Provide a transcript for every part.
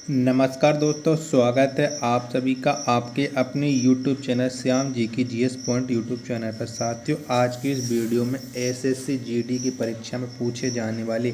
नमस्कार दोस्तों, स्वागत है आप सभी का आपके अपने YouTube चैनल श्याम जी की जीएस पॉइंट यूट्यूब चैनल पर। साथियों, आज की इस वीडियो में एसएससी जीडी की परीक्षा में पूछे जाने वाले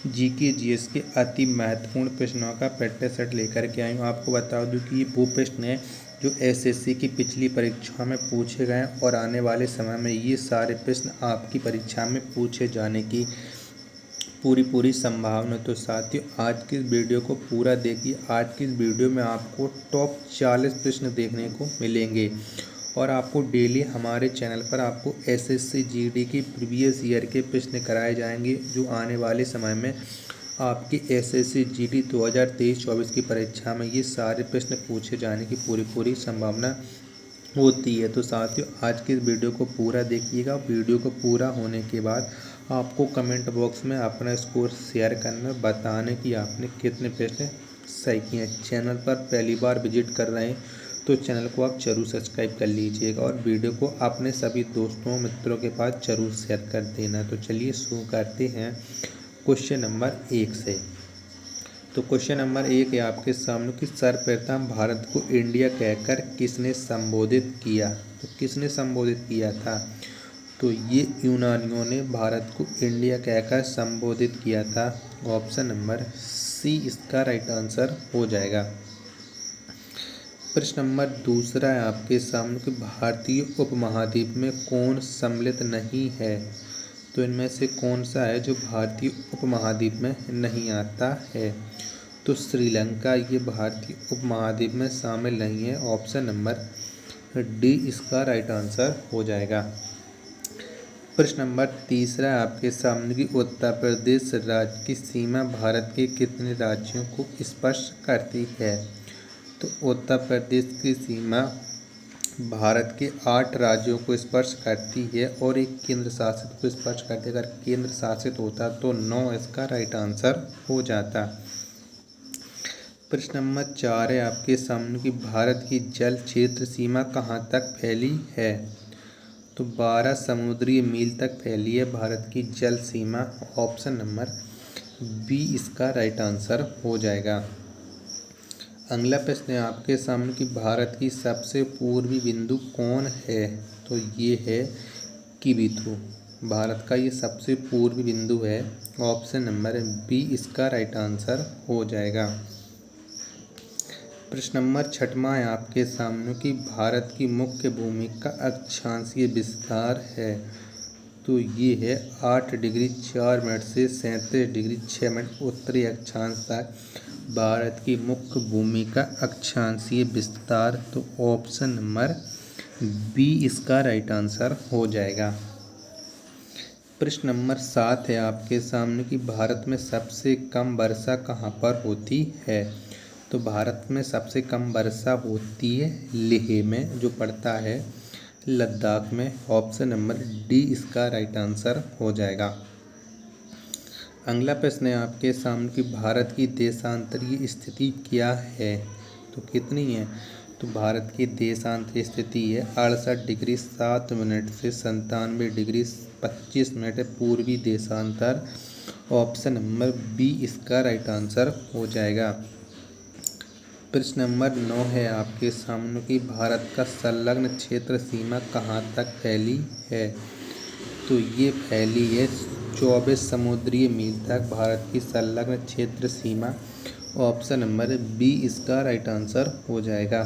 जीके जीएस के अति महत्वपूर्ण प्रश्नों का प्रैक्टिस सेट लेकर के आई हूँ। आपको बता दूँ कि ये वो प्रश्न है जो एसएससी की पिछली परीक्षा में पूछे गए हैं और आने वाले समय में ये सारे प्रश्न आपकी परीक्षा में पूछे जाने की पूरी संभावना। तो साथियों, आज की इस वीडियो को पूरा देखिए। आज की इस वीडियो में आपको टॉप 40 प्रश्न देखने को मिलेंगे और आपको डेली हमारे चैनल पर आपको एसएससी जीडी की प्रीवियस ईयर के प्रश्न कराए जाएंगे जो आने वाले समय में आपकी एसएससी जीडी 2023-24 की परीक्षा में ये सारे प्रश्न पूछे जाने की पूरी संभावना होती है। तो साथियों, आज की इस वीडियो को पूरा देखिएगा। वीडियो को पूरा होने के बाद आपको कमेंट बॉक्स में अपना स्कोर शेयर करना, बताने कि आपने कितने प्रश्न सही किए हैं। चैनल पर पहली बार विजिट कर रहे हैं तो चैनल को आप जरूर सब्सक्राइब कर लीजिएगा और वीडियो को अपने सभी दोस्तों मित्रों के पास जरूर शेयर कर देना। तो चलिए शुरू करते हैं क्वेश्चन नंबर 1 से। तो क्वेश्चन नंबर 1 है आपके सामने कि सर्वप्रथम भारत को इंडिया कहकर किसने संबोधित किया। तो किसने संबोधित किया था? तो ये यूनानियों ने भारत को इंडिया कहकर संबोधित किया था। ऑप्शन नंबर सी इसका राइट आंसर हो जाएगा। प्रश्न नंबर दूसरा है आपके सामने कि भारतीय उपमहाद्वीप में कौन सम्मिलित नहीं है। तो इनमें से कौन सा है जो भारतीय उपमहाद्वीप में नहीं आता है? तो श्रीलंका ये भारतीय उपमहाद्वीप में शामिल नहीं है। ऑप्शन नंबर डी इसका राइट आंसर हो जाएगा। प्रश्न नंबर तीसरा है आपके सामने कि उत्तर प्रदेश राज्य की सीमा भारत के कितने राज्यों को स्पर्श करती है। तो उत्तर प्रदेश की सीमा भारत के 8 राज्यों को स्पर्श करती है और एक केंद्र शासित को स्पर्श करती है। अगर केंद्र शासित होता तो 9 इसका राइट आंसर हो जाता। प्रश्न नंबर 4 है आपके सामने कि भारत की जल क्षेत्र सीमा कहाँ तक फैली है। तो 12 समुद्री मील तक फैली है भारत की जल सीमा। ऑप्शन नंबर बी इसका राइट आंसर हो जाएगा। अगला प्रश्न है आपके सामने कि भारत की सबसे पूर्वी बिंदु कौन है। तो ये है किबिथु। भारत का ये सबसे पूर्वी बिंदु है। ऑप्शन नंबर बी इसका राइट आंसर हो जाएगा। प्रश्न नंबर 6 है आपके सामने कि भारत की मुख्य भूमि का अक्षांशीय विस्तार है। तो ये है 8 डिग्री 4 मिनट से 37 डिग्री 6 मिनट उत्तरी अक्षांश तक भारत की मुख्य भूमि का अक्षांशीय विस्तार। तो ऑप्शन नंबर बी इसका राइट आंसर हो जाएगा। प्रश्न नंबर 7 है आपके सामने कि भारत में सबसे कम वर्षा कहाँ पर होती है। तो भारत में सबसे कम वर्षा होती है लेह में जो पड़ता है लद्दाख में। ऑप्शन नंबर डी इसका राइट आंसर हो जाएगा। अगला प्रश्न है आपके सामने कि भारत की देशांतरीय स्थिति क्या है। तो कितनी है? तो भारत की देशांतरीय स्थिति है 68 डिग्री 7 मिनट से 97 डिग्री 25 मिनट पूर्वी देशांतर। ऑप्शन नंबर बी इसका राइट आंसर हो जाएगा। प्रश्न नंबर 9 है आपके सामने कि भारत का संलग्न क्षेत्र सीमा कहाँ तक फैली है। तो ये फैली है 24 समुद्री मील तक भारत की संलग्न क्षेत्र सीमा। ऑप्शन नंबर बी इसका राइट आंसर हो जाएगा।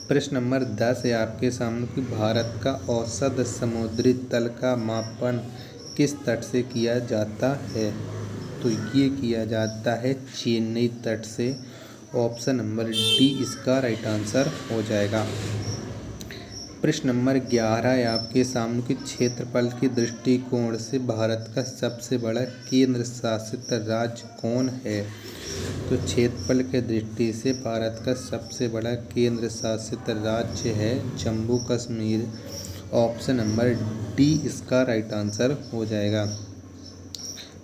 प्रश्न नंबर 10 है आपके सामने कि भारत का औसत समुद्री तल का मापन किस तट से किया जाता है। तो ये किया जाता है चेन्नई तट से। ऑप्शन नंबर डी इसका राइट आंसर हो जाएगा। प्रश्न नंबर 11 है आपके सामने कि क्षेत्रफल के दृष्टिकोण से भारत का सबसे बड़ा केंद्र शासित राज्य कौन है। तो क्षेत्रफल के दृष्टि से भारत का सबसे बड़ा केंद्र शासित राज्य है Jammu Kashmir. Option number D इसका राइट आंसर हो जाएगा।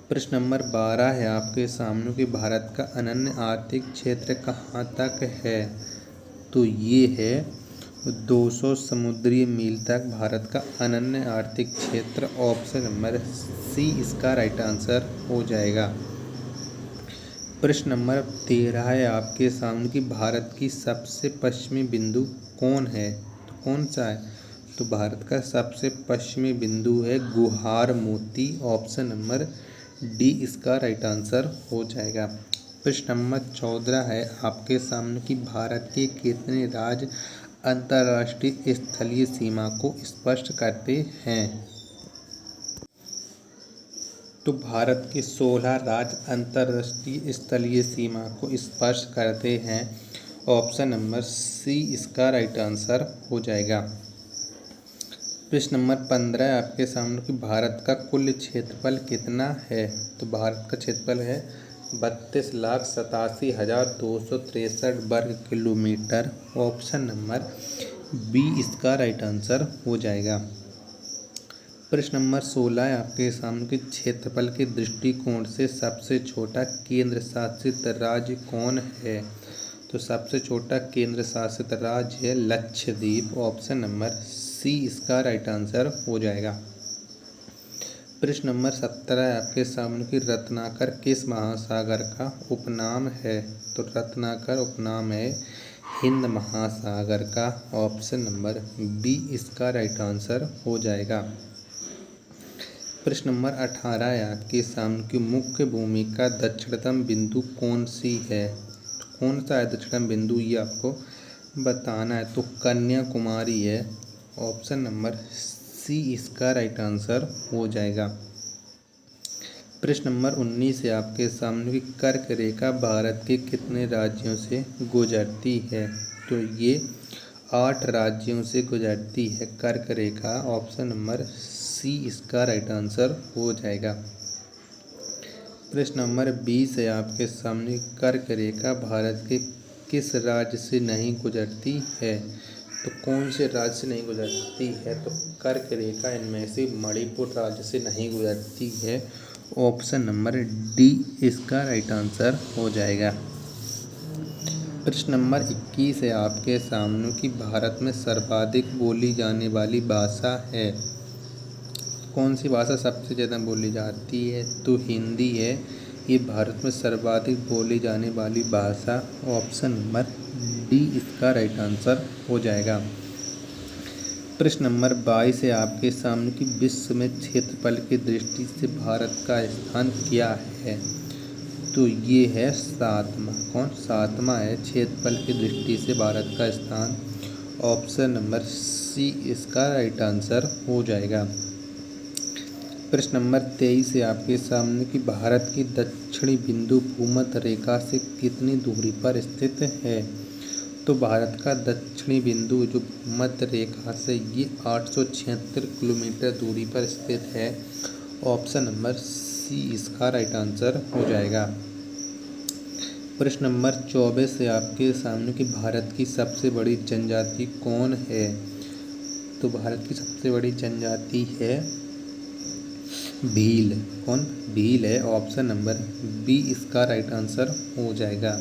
प्रश्न नंबर 12 है आपके सामने कि भारत का अनन्य आर्थिक क्षेत्र कहाँ तक है। तो ये है 200 समुद्री मील तक भारत का अनन्य आर्थिक क्षेत्र। ऑप्शन नंबर सी इसका राइट आंसर हो जाएगा। प्रश्न नंबर 13 है आपके सामने कि भारत की सबसे पश्चिमी बिंदु कौन है, तो कौन सा है? तो भारत का सबसे पश्चिमी बिंदु है गुहार मोती। ऑप्शन नंबर डी इसका राइट आंसर हो जाएगा। प्रश्न नंबर 14 है आपके सामने कि भारत के कितने राज्य अंतर्राष्ट्रीय स्थलीय सीमा को स्पष्ट करते हैं? तो भारत के 16 राज्य अंतर्राष्ट्रीय स्थलीय सीमा को स्पर्श करते हैं। ऑप्शन नंबर सी इसका राइट आंसर हो जाएगा। प्रश्न नंबर 15 है आपके सामने कि भारत का कुल क्षेत्रफल कितना है? तो भारत का क्षेत्रफल है 32,87,263 वर्ग किलोमीटर। ऑप्शन नंबर बी इसका राइट आंसर हो जाएगा। प्रश्न नंबर 16 है आपके सामने कि क्षेत्रफल के दृष्टिकोण से सबसे छोटा केंद्र शासित राज्य कौन है? तो सबसे छोटा केंद्र शासित राज्य है लक्षद्वीप। ऑप्शन नंबर सी इसका राइट आंसर हो जाएगा। प्रश्न नंबर 17 है आपके सामने कि रत्नाकर किस महासागर का उपनाम है? तो रत्नाकर उपनाम है हिंद महासागर का। ऑप्शन नंबर बी इसका राइट आंसर हो जाएगा। प्रश्न नंबर 18 है आपके सामने की मुख्य भूमि का दक्षिणतम बिंदु कौन सी है? तो कौन सा है दक्षिणतम बिंदु, ये आपको बताना है। तो कन्याकुमारी है। ऑप्शन नंबर सी इसका राइट आंसर हो जाएगा। प्रश्न नंबर 19 है आपके सामने की कर्क रेखा भारत के कितने राज्यों से गुजरती है? तो ये 8 राज्यों से गुजरती है कर्क रेखा। ऑप्शन नंबर सी इसका राइट आंसर हो जाएगा। प्रश्न नंबर 20 है आपके सामने कर्क रेखा भारत के किस राज्य से नहीं गुजरती है? तो कौन से राज्य से नहीं गुजरती है? तो कर्क रेखा इनमें से मणिपुर राज्य से नहीं गुजरती है। ऑप्शन नंबर डी इसका राइट आंसर हो जाएगा। प्रश्न नंबर 21 है आपके सामने कि भारत में सर्वाधिक बोली जाने वाली भाषा है। कौन सी भाषा सबसे ज़्यादा बोली जाती है? तो हिंदी है। ये भारत में सर्वाधिक बोली जाने वाली भाषा। ऑप्शन नंबर डी इसका राइट आंसर हो जाएगा। प्रश्न नंबर 22 है आपके सामने कि विश्व में क्षेत्रफल की दृष्टि से भारत का स्थान क्या है? तो ये है 7वां। कौन 7वां है क्षेत्रफल की दृष्टि से भारत का स्थान। ऑप्शन नंबर सी इसका राइट आंसर हो जाएगा। प्रश्न नंबर 23 है आपके सामने कि भारत की दक्षिणी बिंदु भूमध्य रेखा से कितनी दूरी पर स्थित है? तो भारत का दक्षिणी बिंदु जो भूमध्य रेखा से ये 876 किलोमीटर दूरी पर स्थित है। ऑप्शन नंबर सी इसका राइट आंसर हो जाएगा। प्रश्न नंबर 24 है आपके सामने कि भारत की सबसे बड़ी जनजाति कौन है? तो भारत की सबसे बड़ी जनजाति है भील। कौन? भील है। ऑप्शन नंबर बी इसका राइट आंसर हो जाएगा।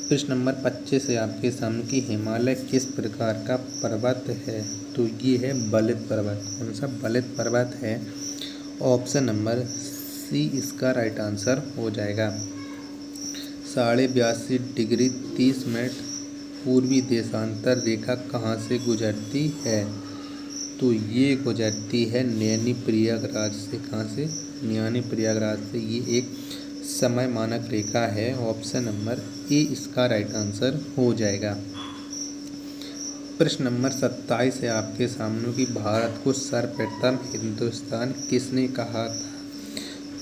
प्रश्न नंबर 25 है आपके सामने कि हिमालय किस प्रकार का पर्वत है? तो ये है बलित पर्वत। कौन सा? बलित पर्वत है। ऑप्शन नंबर सी इसका राइट आंसर हो जाएगा। 82.5 डिग्री 30 मिनट पूर्वी देशांतर रेखा कहाँ से गुजरती है? तो ये गुजरती है नैनी प्रयागराज से। कहाँ से? नैनी प्रयागराज से। ये एक समय मानक रेखा है। ऑप्शन नंबर ए इसका राइट आंसर हो जाएगा। प्रश्न नंबर 27 है आपके सामने कि भारत को सर्वप्रथम हिंदुस्तान किसने कहा था?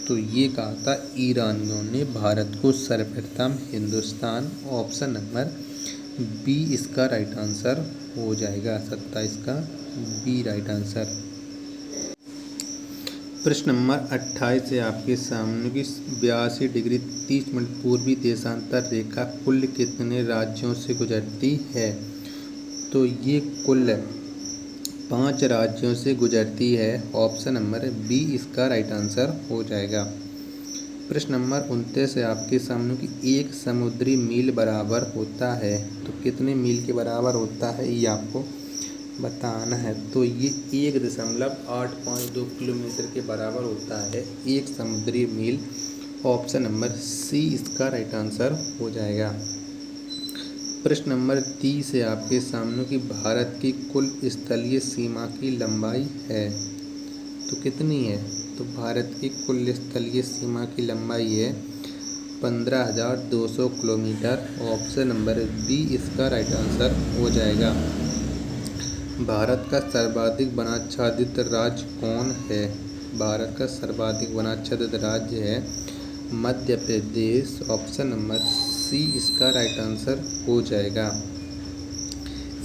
तो ये कहा था ईरानियों ने भारत को सर्वप्रथम हिंदुस्तान। ऑप्शन नंबर बी इसका राइट आंसर हो जाएगा। 27 का बी राइट आंसर। प्रश्न नंबर 28 है आपके सामने की 82 डिग्री 30 मिनट पूर्वी देशांतर रेखा कुल कितने राज्यों से गुजरती है? तो ये कुल 5 राज्यों से गुजरती है। ऑप्शन नंबर बी इसका राइट आंसर हो जाएगा। प्रश्न नंबर 29 है आपके सामने कि एक समुद्री मील बराबर होता है। तो कितने मील के बराबर होता है ये आपको बताना है। तो ये 1.852 किलोमीटर के बराबर होता है एक समुद्री मील। ऑप्शन नंबर सी इसका राइट आंसर हो जाएगा। प्रश्न नंबर 30 है आपके सामने कि भारत की कुल स्थलीय सीमा की लंबाई है तो कितनी है। तो भारत की कुल स्थलीय सीमा की लंबाई है 15,200 किलोमीटर। ऑप्शन नंबर बी इसका राइट आंसर हो जाएगा। भारत का सर्वाधिक वनाच्छादित राज्य कौन है। भारत का सर्वाधिक वनाच्छादित राज्य है Madhya Pradesh. Option number C इसका राइट आंसर हो जाएगा।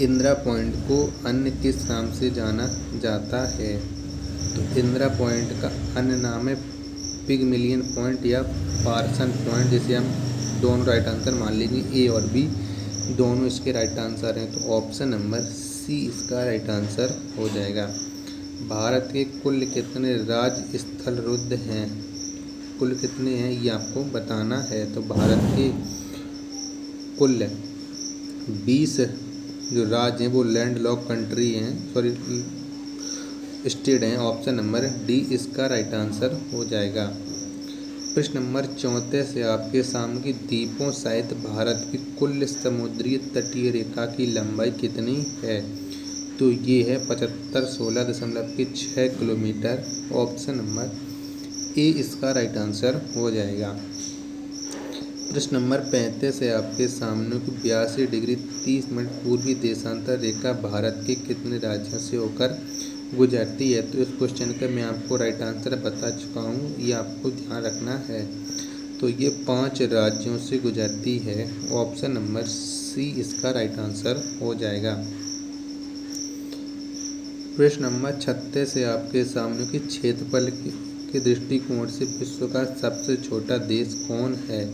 इंदिरा पॉइंट को अन्य किस नाम से जाना जाता है। तो इंदिरा पॉइंट का अन्य नाम है पिगमिलियन पॉइंट या पार्सन पॉइंट, जिसे हम दोनों राइट आंसर मान लीजिए, ए और बी दोनों इसके राइट आंसर हैं। तो ऑप्शन नंबर सी इसका राइट आंसर हो जाएगा। भारत के कुल कितने राज्य स्थल रुद्ध हैं। कुल कितने हैं ये आपको बताना है। तो भारत के कुल 20 जो राज्य हैं वो लैंड लॉक कंट्री हैं, स्टेट हैं। ऑप्शन नंबर डी इसका राइट आंसर हो जाएगा। प्रश्न नंबर 34 से आपके सामने की द्वीपों सहित भारत की कुल समुद्री तटीय रेखा की लंबाई कितनी है। तो ये है 7516.6 किलोमीटर। ऑप्शन नंबर ए इसका राइट आंसर हो जाएगा। प्रश्न नंबर 35 है आपके सामने की 82 डिग्री 30 मिनट पूर्वी देशांतर रेखा भारत के कितने राज्यों से होकर गुजरती है। तो इस क्वेश्चन का मैं आपको राइट आंसर बता चुका हूँ, ये आपको ध्यान रखना है। तो ये 5 राज्यों से गुजरती है। ऑप्शन नंबर सी इसका राइट आंसर हो जाएगा। प्रश्न नंबर 36 है आपके सामने कि क्षेत्रफल के दृष्टिकोण से विश्व का सबसे छोटा देश कौन है।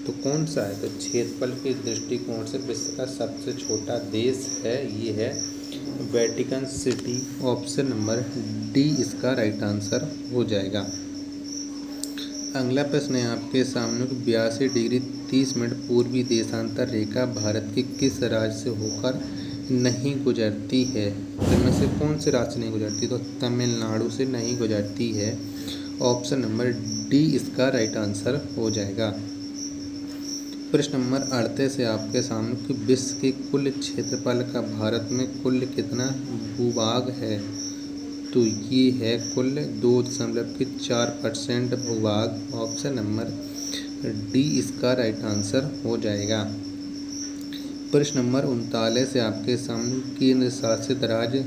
तो कौन सा है। तो क्षेत्रफल के दृष्टिकोण से विश्व का सबसे छोटा देश है, ये है Vatican city. Option number D इसका राइट आंसर हो जाएगा। अगला प्रश्न है आपके सामने 82 डिग्री 30 मिनट पूर्वी देशांतर रेखा भारत के किस राज्य से होकर नहीं गुजरती है। इनमें से कौन से राज्य से नहीं गुजरती। तो तमिलनाडु से नहीं गुजरती है। ऑप्शन नंबर डी इसका राइट आंसर हो जाएगा। प्रश्न नंबर 38 है आपके सामने कि विश्व के कुल क्षेत्रफल का भारत में कुल कितना भूभाग है। तो ये है कुल 2.4% भूभाग। ऑप्शन नंबर डी इसका राइट आंसर हो जाएगा। प्रश्न नंबर 39 है आपके सामने केंद्र शासित राज्य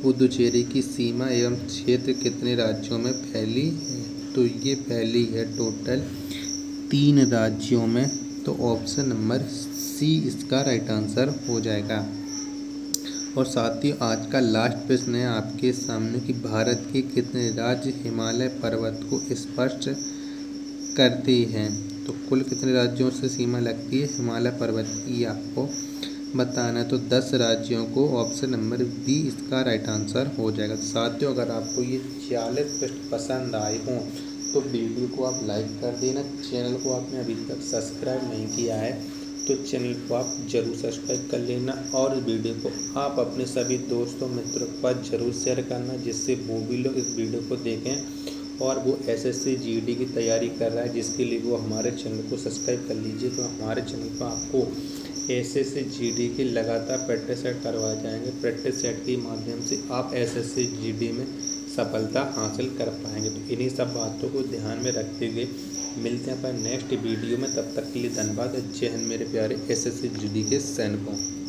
पुदुचेरी की सीमा एवं क्षेत्र कितने राज्यों में फैली है। तो ये फैली है टोटल 3 राज्यों में। तो ऑप्शन नंबर सी इसका राइट आंसर हो जाएगा। और साथ ही आज का लास्ट प्रश्न है आपके सामने कि भारत के कितने राज्य हिमालय पर्वत को स्पर्श करते हैं। तो कुल कितने राज्यों से सीमा लगती है हिमालय पर्वत की, आपको बताना है। तो 10 राज्यों को। ऑप्शन नंबर बी इसका राइट आंसर हो जाएगा। तो साथियों, अगर आपको ये 40 प्रश्न पसंद आए हों तो वीडियो को आप लाइक कर देना। चैनल को आपने अभी तक सब्सक्राइब नहीं किया है तो चैनल को आप जरूर सब्सक्राइब कर लेना और वीडियो को आप अपने सभी दोस्तों मित्रों के पास जरूर शेयर करना, जिससे वो भी लोग इस वीडियो को देखें और वो एसएससी जीडी की तैयारी कर रहा है, जिसके लिए वो हमारे चैनल को सब्सक्राइब कर लीजिए। तो हमारे चैनल पर आपको एसएससी जीडी के लगातार प्रैक्टिस सेट करवाए जाएंगे। प्रैक्टिस सेट के माध्यम से आप एसएससी जीडी में सफलता हासिल कर पाएंगे। तो इन्हीं सब बातों को ध्यान में रखते हुए मिलते हैं अपन नेक्स्ट वीडियो में। तब तक के लिए धन्यवाद। जय हिंद मेरे प्यारे एसएससी जीडी के सैनिकों।